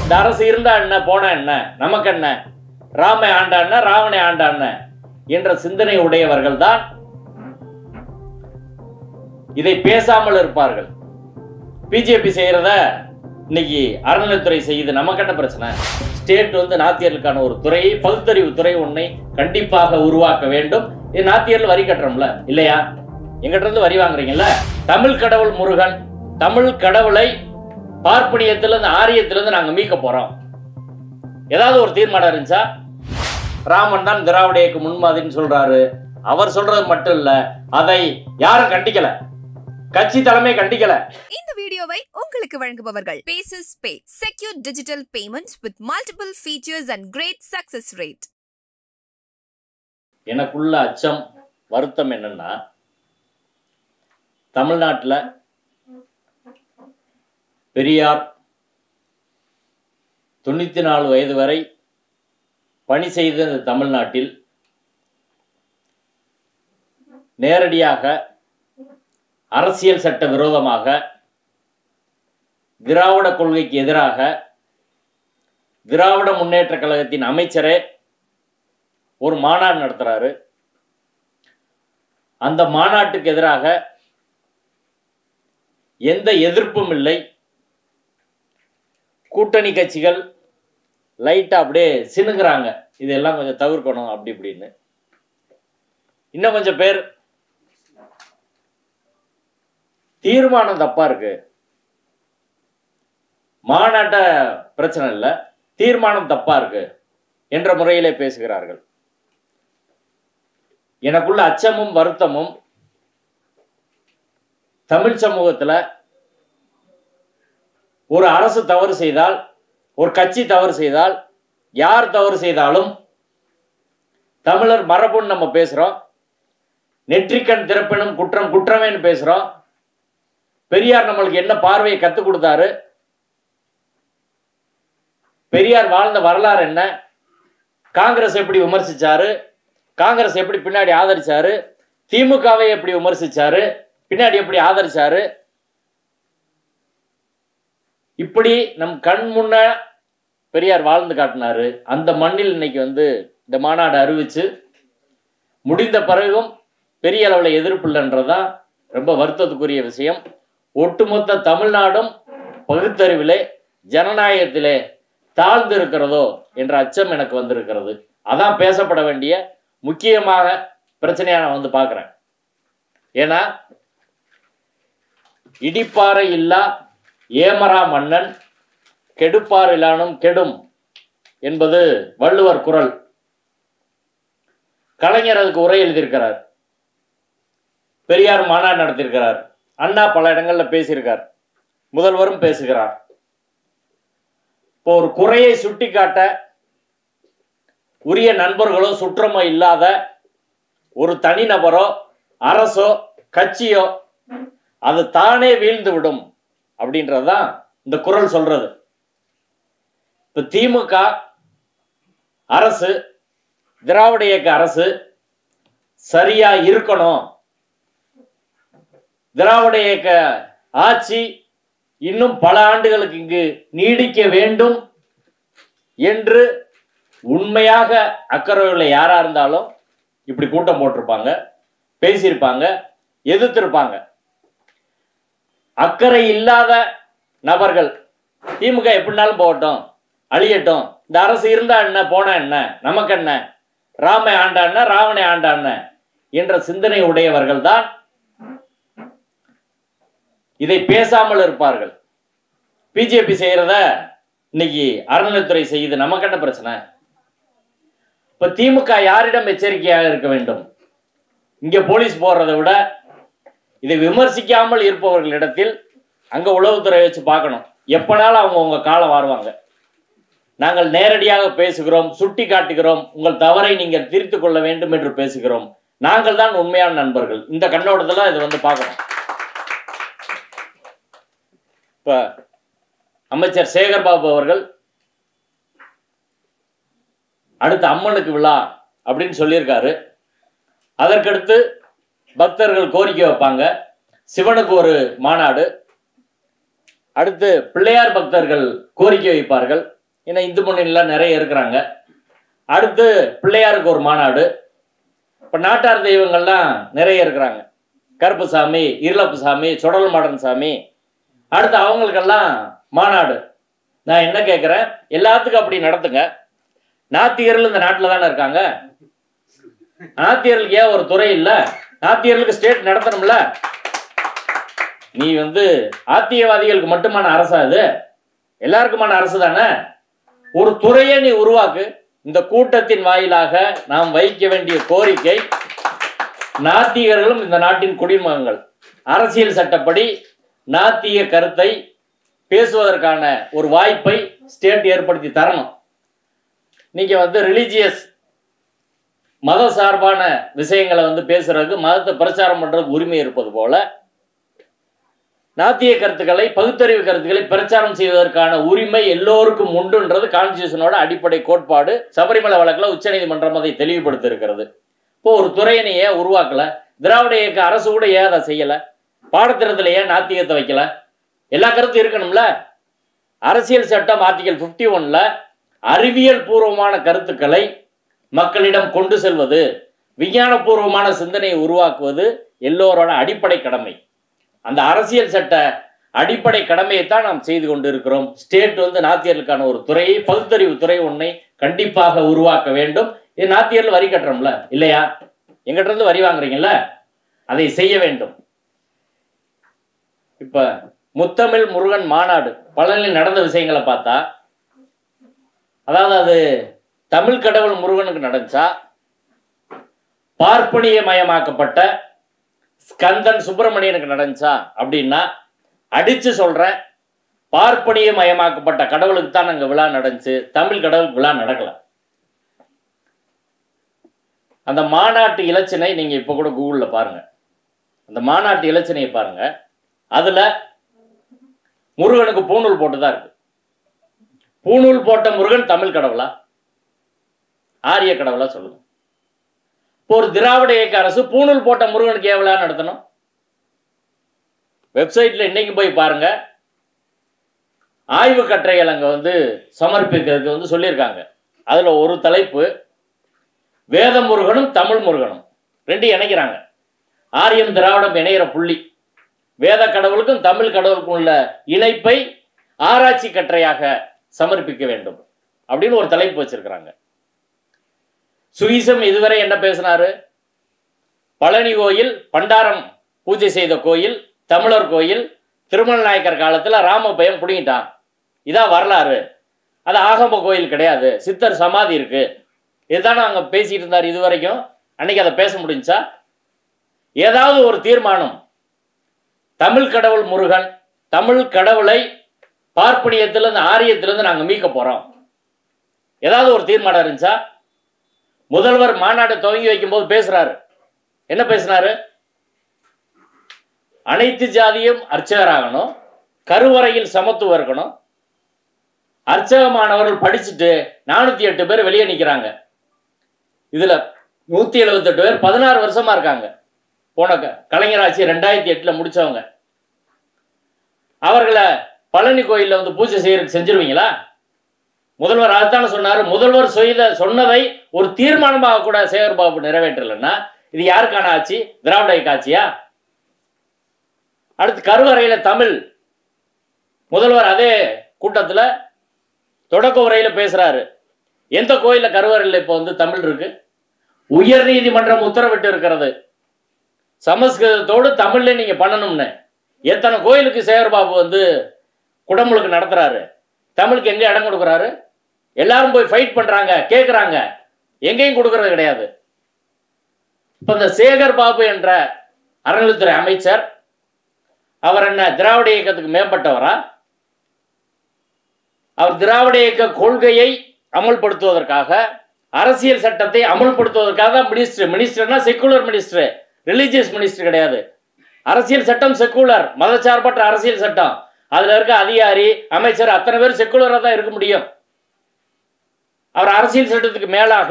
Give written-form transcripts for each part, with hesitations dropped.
இந்த அரசு இருந்தா என்ன போனா என்ன நமக்கு என்ன, ராமை ஆண்டான ராவணை ஆண்டான என்ற சிந்தனை உடையவர்கள் தான் இதை பேசாமல் இருப்பார்கள். பிஜேபி செய்யறத இன்னைக்கு அறநிலைத்துறை செய்யுது, நமக்கு என்ன பிரச்சனை? ஸ்டேட் நாத்தியர்களுக்கான ஒரு துறையை, பகுத்தறிவு துறை ஒன்றை கண்டிப்பாக உருவாக்க வேண்டும். இது நாத்தியர்கள் வரி கட்டுறோம்ல இல்லையா? எங்கிட்ட இருந்து வரி வாங்குறீங்கல்ல. தமிழ் கடவுள் முருகன், தமிழ் கடவுளை பார்ப்பனியத்திலிருந்து ஆரியத்திலிருந்து நாங்க மீட்க போறோம். ஏதாவது ஒரு தீர்மானம் இருந்துச்சா? ராமன் தான் திராவிட இயக்க முன்மாதிரின்னு சொல்றாரு. அவர் சொல்றது மட்டும் இல்ல, அதை யாரும் கண்டிக்கல, கட்சி தலைமை கண்டிக்கல. இந்த வீடியோவை உங்களுக்கு வழங்குபவர்கள் Paces Pay, secure digital payments with multiple features and great success rate. எனக்குள்ள அச்சம், வருத்தம் என்னன்னா, தமிழ்நாட்டில் பெரியார் 94 வயது வரை பணி செய்த இந்த தமிழ்நாட்டில் நேரடியாக அரசியல் சட்ட விரோதமாக திராவிட கொள்கைக்கு எதிராக திராவிட முன்னேற்ற கழகத்தின் அமைச்சரே ஒரு மாநாடு நடத்துறாரு. அந்த மாநாட்டுக்கு எதிராக எந்த எதிர்ப்பும் இல்லை. கூட்டணி கட்சிகள் லைட்டா அப்படியே சினுங்குறாங்க, இதெல்லாம் கொஞ்சம் தவிர்க்கணும் அப்படி இப்படின்னு. இன்னும் கொஞ்சம் பேர் தீர்மானம் தப்பா இருக்கு, மாநாட்ட பிரச்சனை இல்லை, தீர்மானம் தப்பா இருக்கு என்ற முறையிலே பேசுகிறார்கள். எனக்குள்ள அச்சமும் வருத்தமும், தமிழ் சமூகத்தில் ஒரு அரசு தவறு செய்தால், ஒரு கட்சி தவறு செய்தால், யார் தவறு செய்தாலும் தமிழர் மரபுன்னு நம்ம பேசுறோம். நெற்றிக்கண் திறப்பினும் குற்றம் குற்றமேன்னு பேசுறோம். பெரியார் நம்மளுக்கு என்ன பார்வையை கற்றுக் கொடுத்தாரு, பெரியார் வாழ்ந்த வரலாறு என்ன, காங்கிரஸ் எப்படி விமர்சிச்சாரு, காங்கிரஸ் எப்படி பின்னாடி ஆதரிச்சாரு, திமுகவை எப்படி விமர்சிச்சாரு, பின்னாடி எப்படி ஆதரிச்சாரு, இப்படி நம் கண் முன்ன பெரியார் வாழ்ந்து காட்டினாரு. அந்த மண்ணில் இன்னைக்கு இந்த மாநாடு அறிவிச்சு முடிந்த பிறகும் பெரிய அளவில் எதிர்ப்பு இல்லைன்றதான் ரொம்ப வருத்தத்துக்குரிய விஷயம். ஒட்டுமொத்த தமிழ்நாடும் பகுத்தறிவிலே ஜனநாயகத்திலே தாழ்ந்து இருக்கிறதோ என்ற அச்சம் எனக்கு வந்திருக்கிறது. அதான் பேசப்பட வேண்டிய முக்கியமாக பிரச்சனையா நான் பார்க்கிறேன். ஏன்னா இடிப்பாறை இல்லா ஏமரா மன்னன் கெடுப்பாரிலானும் கெடும் என்பது வள்ளுவர் குறள். கலைஞர் அதுக்கு உரை எழுதியிருக்கிறார். பெரியார் மாநாடு நடத்தியிருக்கிறார். அண்ணா பல இடங்கள்ல பேசியிருக்கார். முதல்வரும் பேசுகிறார். இப்போ ஒரு குறையை சுட்டி காட்ட உரிய நண்பர்களோ சுற்றமோ இல்லாத ஒரு தனிநபரோ அரசோ கட்சியோ அது தானே வீழ்ந்து விடும் அப்படின்றதுதான் இந்த குறள் சொல்றது. இப்ப திமுக அரசு, திராவிட இயக்க அரசு சரியா இருக்கணும், திராவிட இயக்க ஆட்சி இன்னும் பல ஆண்டுகளுக்கு இங்கு நீடிக்க வேண்டும் என்று உண்மையாக அக்கறையுள்ள யாரா இருந்தாலும் இப்படி கூட்டம் போட்டிருப்பாங்க, பேசியிருப்பாங்க, எதிர்த்திருப்பாங்க. அக்கறை இல்லாத நபர்கள் திமுக எப்படினாலும் போகட்டும், அழியட்டும், இந்த அரசு இருந்தா என்ன போனா என்ன, நமக்கு என்ன, ராமை ஆண்டான ராவணை ஆண்டான என்ற சிந்தனை உடையவர்கள் தான் இதை பேசாமல் இருப்பார்கள். பிஜேபி செய்யறத இன்னைக்கு அறநிலைத்துறை செய்யுது, நமக்கு என்ன பிரச்சனை? இப்ப திமுக யாரிடம் எச்சரிக்கையாக இருக்க வேண்டும்? இங்க போலீஸ் போடுறதை விட இதை விமர்சிக்காமல் இருப்பவர்களிடத்தில் அங்க உளவுத்துறை வச்சு பார்க்கணும். எப்பனாலும் அவங்க உங்க காலம் வாருவாங்க. நாங்கள் நேரடியாக பேசுகிறோம், சுட்டி காட்டுகிறோம், உங்கள் தவறை நீங்கள் தீர்த்து கொள்ள வேண்டும் என்று பேசுகிறோம். நாங்கள் தான் உண்மையான நண்பர்கள். இந்த கண்ணோட்டத்தில் இது பார்க்கணும். இப்ப அமைச்சர் சேகர்பாபு அவர்கள் அடுத்த அம்மனுக்கு விழா அப்படின்னு சொல்லியிருக்காரு. அதற்கடுத்து பக்தர்கள் கோரிக்கை வைப்பாங்க, சிவனுக்கு ஒரு மாநாடு, அடுத்து பிள்ளையார் பக்தர்கள் கோரிக்கை வைப்பார்கள், ஏன்னா இந்து முன்னணிலாம் நிறைய இருக்கிறாங்க. அடுத்து பிள்ளையாருக்கு ஒரு மாநாடு. இப்போ நாட்டார் தெய்வங்கள்லாம் நிறைய இருக்கிறாங்க. கருப்புசாமி, இருளப்புசாமி, சுடல் மாடன் சாமி. அடுத்து அவங்களுக்கெல்லாம் மாநாடு. நான் என்ன கேட்குறேன், எல்லாத்துக்கும் அப்படி நடத்துங்க. நாத்திகர்கள் இந்த நாட்டில் தானே இருக்காங்க. நாத்திகர்களுக்கு ஏன் ஒரு துறை இல்லை? நாத்திகர்களுக்கு ஸ்டேட் நடத்தணும்ல. நீ ஆத்தியவாதிகளுக்கு மட்டுமான அரசா? இது எல்லாருக்குமான அரசு தானே. ஒரு துறையை நீ உருவாக்கு. இந்த கூட்டத்தின் வாயிலாக நாம் வைக்க வேண்டிய கோரிக்கை, நாத்திகர்களும் இந்த நாட்டின் குடிமகன்கள். அரசியல் சட்டப்படி நாத்திய கருத்தை பேசுவதற்கான ஒரு வாய்ப்பை ஸ்டேட் ஏற்படுத்தி தரணும். நீங்க ரிலீஜியஸ் மத சார்பான விஷயங்களை பேசுறதுக்கு, மதத்தை பிரச்சாரம் பண்றதுக்கு உரிமை இருப்பது போல, நாத்திய கருத்துக்களை, பகுத்தறிவு கருத்துக்களை பிரச்சாரம் செய்வதற்கான உரிமை எல்லோருக்கும் உண்டுன்றது கான்ஸ்டியூஷனோட அடிப்படை கோட்பாடு. சபரிமலை வழக்கில் உச்சநீதிமன்றம் அதை தெளிவுபடுத்தி இருக்கிறது. இப்போ ஒரு துறையை ஏன் உருவாக்கல? திராவிட இயக்க அரசு கூட ஏன் அதை செய்யல? பாடத்திட்டத்தில் ஏன் நாத்திகத்தை வைக்கல? எல்லா கருத்தும் இருக்கணும்ல. அரசியல் சட்டம் ஆர்டிகல் 51ல அறிவியல் பூர்வமான கருத்துக்களை மக்களிடம் கொண்டு செல்வது, விஞ்ஞானபூர்வமான சிந்தனையை உருவாக்குவது எல்லோரோட அடிப்படை கடமை. அந்த அரசியல் சட்ட அடிப்படை கடமையைத்தான் நாம் செய்து கொண்டு இருக்கிறோம். ஸ்டேட் நாத்தியர்களுக்கான ஒரு துறையை, பகுத்தறிவு துறை ஒன்றை கண்டிப்பாக உருவாக்க வேண்டும். இது நாத்தியர்கள் வரி கட்டுறோம்ல இல்லையா? எங்கிட்ட இருந்து வரி வாங்குறீங்கல்ல, அதை செய்ய வேண்டும். இப்ப முத்தமிழ் முருகன் மாநாடு பழனியில் நடந்த விஷயங்களை பார்த்தா, அதாவது அது தமிழ் கடவுள் முருகனுக்கு நடந்துச்சா, பார்ப்பனிய மயமாக்கப்பட்ட ஸ்கந்தன் சுப்பிரமணியனுக்கு நடந்துச்சா அப்படின்னா, அடிச்சு சொல்றேன், பார்ப்பனிய மயமாக்கப்பட்ட கடவுளுக்கு தான் அங்க விழா நடந்துச்சு. தமிழ் கடவுளுக்கு விழா நடக்கல. அந்த மாநாட்டு இலச்சினை நீங்க இப்ப கூட கூகுள்ல பாருங்க. அந்த மாநாட்டு இலச்சினையை பாருங்க. அதுல முருகனுக்கு பூணூல் போட்டுதான் இருக்கு. பூணூல் போட்ட முருகன் தமிழ் கடவுளா, ஆரிய கடவுளா சொல்லுங்க. இப்போ ஒரு திராவிட இயக்க அரசு பூணூல் போட்ட முருகனுக்கு ஏன் விழா நடத்தணும்? வெப்சைட்ல இன்னைக்கு போய் பாருங்க. ஆய்வு கட்டுரைகள் அங்க சமர்ப்பிக்கிறதுக்கு சொல்லியிருக்காங்க. அதுல ஒரு தலைப்பு, வேத முருகனும் தமிழ் முருகனும் ரெண்டு இணைக்கிறாங்க. ஆரியம் திராவிடம் இணைகிற புள்ளி. வேத கடவுளுக்கும் தமிழ் கடவுளுக்கும் உள்ள இணைப்பை ஆராய்ச்சி கட்டுரையாக சமர்ப்பிக்க வேண்டும் அப்படின்னு ஒரு தலைப்பு வச்சிருக்கிறாங்க. சுவிசம் இதுவரை என்ன பேசினாரு? பழனி கோயில் பண்டாரம் பூஜை செய்த கோயில், தமிழர் கோயில், திருமல நாயக்கர் காலத்தில் ராம பையன் பிடிங்கிட்டான். இதான் வரலாறு. அது ஆகம கோயில் கிடையாது, சித்தர் சமாதி இருக்கு. இதுதானே அங்கே பேசிட்டு இருந்தார் இது வரைக்கும். அன்னைக்கு அதை பேச முடிஞ்சா? ஏதாவது ஒரு தீர்மானம், தமிழ் கடவுள் முருகன், தமிழ் கடவுளை பார்ப்பனியத்திலிருந்து ஆரியத்திலிருந்து நாங்கள் மீட்க போறோம், ஏதாவது ஒரு தீர்மானம் இருந்துச்சா? முதல்வர் மாநாட்டை துவங்கி வைக்கும் போது பேசுறாரு. என்ன பேசினாரு? அனைத்து ஜாதியும் அர்ச்சகராகணும், கருவறையில் சமத்துவம் இருக்கணும். அர்ச்சகமானவர்கள் படிச்சுட்டு 408 பேர் வெளியே நிற்கிறாங்க. இதுல 178 பேர் 16 வருஷமா இருக்காங்க. போன கலைஞர் ஆட்சி 2008ல முடிச்சவங்க. அவர்களை பழனி கோயில்ல பூஜை செய்யறதுக்கு செஞ்சிருவீங்களா? முதல்வர் அதைத்தான சொன்னாரு. முதல்வர் சொன்னதை ஒரு தீர்மானமாக கூட சேகர் பாபு நிறைவேற்றலைன்னா இது யாருக்கான ஆட்சி? திராவிட இயக்க ஆட்சியா? அடுத்து கருவறையில தமிழ். முதல்வர் அதே கூட்டத்துல தொடக்க உரையில பேசுறாரு. எந்த கோயில்ல கருவறையில் இப்போ தமிழ் இருக்கு? உயர் நீதிமன்றம் உத்தரவிட்டு இருக்கிறது, சமஸ்கிருதத்தோடு தமிழ்ல நீங்க பண்ணணும்னு. எத்தனை கோயிலுக்கு சேகர் பாபு குடமுழுக்கு நடத்துறாரு? தமிழுக்கு எங்க இடம் கொடுக்குறாரு? எல்லாரும் போய் ஃபைட் பண்றாங்க, கேட்குறாங்க, எங்கேயும் கொடுக்கறது கிடையாது. இப்ப இந்த சேகர் பாபு என்ற அறநிலைத்துறை அமைச்சர், அவர் என்ன திராவிட இயக்கத்துக்கு மேம்பட்டவரா? அவர் திராவிட இயக்க கொள்கையை அமல்படுத்துவதற்காக, அரசியல் சட்டத்தை அமல்படுத்துவதற்காக தான் மினிஸ்டர். மினிஸ்டர்னா செக்குலர் மினிஸ்டர், ரிலீஜியஸ் மினிஸ்டர் கிடையாது. அரசியல் சட்டம் செக்குலர், மதச்சார்பற்ற அரசியல் சட்டம். அதுல இருக்க அதிகாரி, அமைச்சர் அத்தனை பேர் செக்குலரா தான் இருக்க முடியும். அவர் அரசியல் சட்டத்துக்கு மேலாக,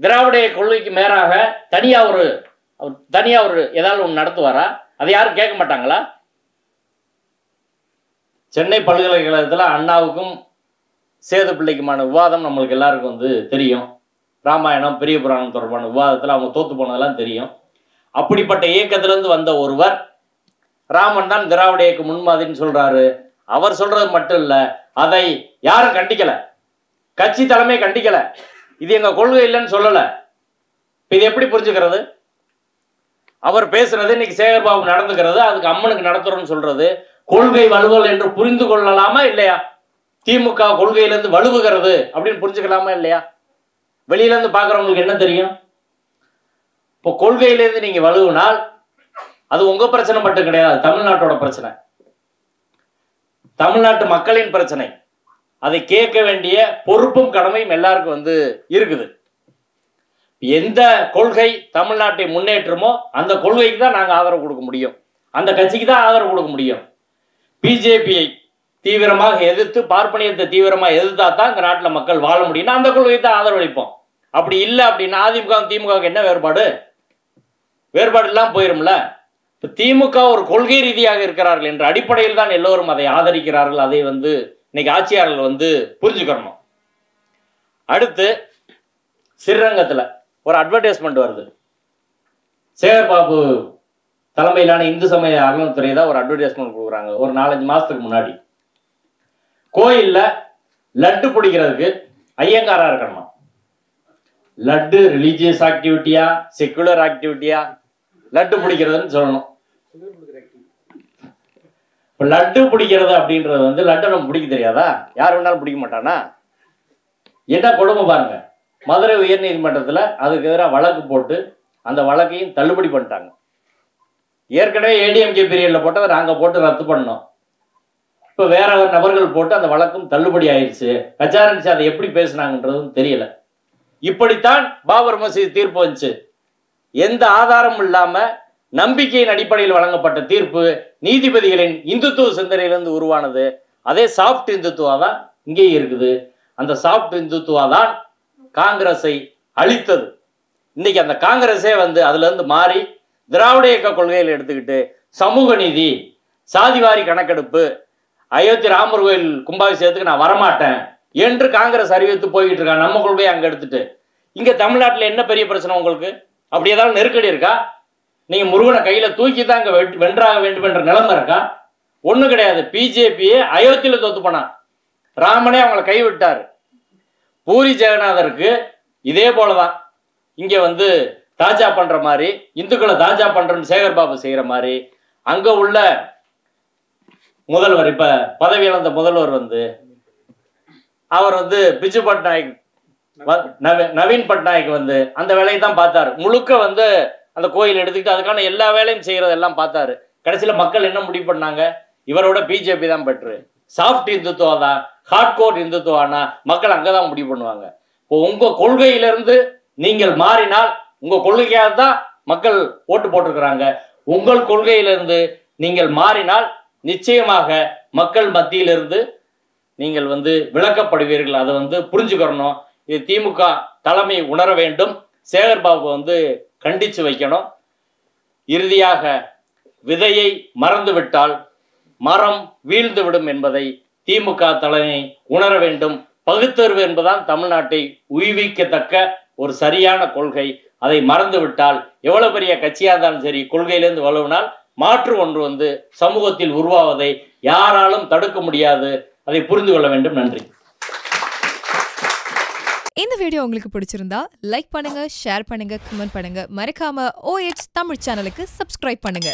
திராவிட கொள்கைக்கு மேலாக தனியா ஒரு ஏதாவது ஒன்று நடத்துவாரா? அதை யாரும் கேட்க மாட்டாங்களா? சென்னை பல்கலைக்கழகத்தில் அண்ணாவுக்கும் சேது பிள்ளைக்குமான விவாதம் நம்மளுக்கு எல்லாருக்கும் வந்து தெரியும். ராமாயணம் பெரிய புராணம் தொடர்பான விவாதத்தில் அவங்க தோத்து போனதெல்லாம் தெரியும். அப்படிப்பட்ட இயக்கத்திலிருந்து வந்த ஒருவர் ராமன் தான் திராவிட இயக்க முன்மாதிரின்னு சொல்றாரு. அவர் சொல்றது மட்டும் இல்ல, அதை யாரும் கண்டிக்கல, கட்சி தலைமை கண்டிக்கல, இது எங்க கொள்கை இல்லைன்னு சொல்லல. இது எப்படி புரிஞ்சுக்கிறது? அவர் பேசுறது, இன்னைக்கு சேகர்பாபு நடந்துக்கிறது, அதுக்கு அம்மனுக்கு நடத்துறோம்னு சொல்றது கொள்கை வலுவல் என்று புரிந்து கொள்ளலாமா இல்லையா? திமுக கொள்கையிலிருந்து வலுவுகிறது அப்படின்னு புரிஞ்சுக்கலாமா இல்லையா? வெளியில இருந்து பாக்குறவங்களுக்கு என்ன தெரியும்? இப்போ கொள்கையிலிருந்து நீங்க வலுவினால் அது உங்க பிரச்சனை மட்டும் கிடையாது, தமிழ்நாட்டோட பிரச்சனை, தமிழ்நாட்டு மக்களின் பிரச்சனை. அதை கேட்க வேண்டிய பொறுப்பும் கடமையும் எல்லாருக்கும் வந்து இருக்குது. எந்த கொள்கை தமிழ்நாட்டை முன்னேற்றமோ அந்த கொள்கைக்கு தான் நாங்கள் ஆதரவு கொடுக்க முடியும், அந்த கட்சிக்கு தான் ஆதரவு கொடுக்க முடியும். பிஜேபியை தீவிரமாக எதிர்த்து, பார்ப்பனியத்தை தீவிரமாக எதிர்த்தா தான் இந்த நாட்டில் மக்கள் வாழ முடியும்னா அந்த கொள்கையை தான் ஆதரவளிப்போம். அப்படி இல்லை அப்படின்னா அதிமுக திமுகவுக்கு என்ன வேறுபாடு? வேறுபாடு எல்லாம் போயிரும்ல. திமுக ஒரு கொள்கை ரீதியாக இருக்கிறார்கள் என்ற அடிப்படையில் தான் எல்லோரும் அதை ஆதரிக்கிறார்கள். அதை வந்து இன்னைக்கு ஆட்சியாளர்கள் வந்து புரிஞ்சுக்கணும். அடுத்து ஸ்ரீரங்கத்தில் ஒரு அட்வர்டைஸ்மெண்ட் வருது. சேகர்பாபு தலைமையிலான இந்து சமய அறநிலைத்துறை தான் ஒரு அட்வர்டைஸ்மெண்ட் கொடுக்குறாங்க ஒரு 4-5 மாசத்துக்கு முன்னாடி. கோயில்ல லட்டு பிடிக்கிறதுக்கு ஐயங்காரா இருக்கணுமா? லட்டு ரிலீஜியஸ் ஆக்டிவிட்டியா செக்குலர் ஆக்டிவிட்டியா? லட்டு பிடிக்கிறதுன்னு சொல்லணும். இப்போ லட்டு பிடிக்கிறது அப்படின்றது வந்து லட்டு நம்ம பிடிக்க தெரியாதா? யார் வேணாலும் பிடிக்க மாட்டானா? என்ன கொடுமை பாருங்க. மதுரை உயர்நீதிமன்றத்தில் அதுக்கு எதிராக வழக்கு போட்டு அந்த வழக்கையும் தள்ளுபடி பண்ணிட்டாங்க. ஏற்கனவே ஏடிஎம்கே பீரியட்ல போட்டதை நாங்கள் போட்டு ரத்து பண்ணோம். இப்போ வேற நபர்கள் போட்டு அந்த வழக்கும் தள்ளுபடி ஆயிடுச்சு. கச்சாரன்சி அதை எப்படி பேசினாங்கன்றதும் தெரியல. இப்படித்தான் பாபர் மசீத் தீர்ப்பு வந்துச்சு. எந்த ஆதாரமும் இல்லாம நம்பிக்கையின் அடிப்படையில் வழங்கப்பட்ட தீர்ப்பு நீதிபதிகளின் இந்துத்துவ சிந்தனையிலிருந்து உருவானது. அதே சாஃப்ட் இந்துத்துவா தான் இங்கே இருக்குது. அந்த சாஃப்ட் இந்துத்துவா தான் காங்கிரஸை அழித்தது. இன்னைக்கு அந்த காங்கிரஸே வந்து அதுல இருந்து மாறி திராவிட இயக்க கொள்கையில் எடுத்துக்கிட்டு சமூக நீதி, சாதிவாரி கணக்கெடுப்பு, அயோத்தி ராமர் கோயில் கும்பாபிஷேகத்துக்கு நான் வரமாட்டேன் என்று காங்கிரஸ் அறிவித்து போய்கிட்டு இருக்காங்க. நம்ம கொள்கையை அங்க எடுத்துட்டு இங்க தமிழ்நாட்டில் என்ன பெரிய பிரச்சனை உங்களுக்கு? அப்படி ஏதாவது நெருக்கடி இருக்கா? நீங்க முருகனை கையில தூக்கி தான் அங்க வென்றாக வேண்டும் என்ற நிலைமை இருக்கா? ஒண்ணு கிடையாது. பிஜேபியே அயோத்தியில தோத்து போனா, ராமனே அவங்களை கைவிட்டார். பூரி ஜெகநாதருக்கு இதே போலதான் இங்க வந்து தாஜா பண்ற மாதிரி, இந்துக்களை தாஜா பண்றன்னு சேகர்பாபு செய்யற மாதிரி அங்க உள்ள முதல்வர், இப்ப பதவி இழந்த முதல்வர் வந்து அவர் வந்து பிஜு பட்நாயக், நவீன் பட்நாயக் வந்து அந்த வேலையை தான் பார்த்தாரு. முழுக்க வந்து அந்த கோயில் எடுத்துக்கிட்டு அதுக்கான எல்லா வேலையும் செய்யறதெல்லாம் பார்த்தாரு. கடைசியில மக்கள் என்ன முடிவு பண்ணாங்க? இவரோட பிஜேபி தான் பெட்ரு, சாஃப்ட் இந்துத்துவா தான், ஹார்ட்கோர் இந்துத்துவானா மக்கள் அங்கதான் முடிவு பண்ணுவாங்க. இப்போ உங்க கொள்கையிலிருந்து நீங்கள் மாறினால், உங்க கொள்கையாக தான் மக்கள் ஓட்டு போட்டிருக்கிறாங்க. உங்கள் கொள்கையிலிருந்து நீங்கள் மாறினால் நிச்சயமாக மக்கள் மத்தியிலிருந்து நீங்கள் வந்து விளக்கப்படுவீர்கள். அதை வந்து புரிஞ்சுக்கணும். இது திமுக தலைமை உணர வேண்டும். சேகர்பாபு வந்து கண்டிச்சு வைக்கணும். இறுதியாக விதையை மறந்துவிட்டால் மரம் வீழ்ந்துவிடும் என்பதை திமுக தலைமை உணர வேண்டும். பகுத்தறிவு என்பதுதான் தமிழ்நாட்டை உய்விக்கத்தக்க ஒரு சரியான கொள்கை. அதை மறந்துவிட்டால் எவ்வளவு பெரிய கட்சியா இருந்தாலும் சரி, கொள்கையிலிருந்து வலுவினால் மாற்று ஒன்று வந்து சமூகத்தில் உருவாவதை யாராலும் தடுக்க முடியாது. அதை புரிந்து கொள்ள வேண்டும். நன்றி. இந்த வீடியோ உங்களுக்கு பிடிச்சிருந்தா லைக் பண்ணுங்க, ஷேர் பண்ணுங்க, கமெண்ட் பண்ணுங்க. மறக்காம OH தமிழ் சேனலுக்கு சப்ஸ்கிரைப் பண்ணுங்க.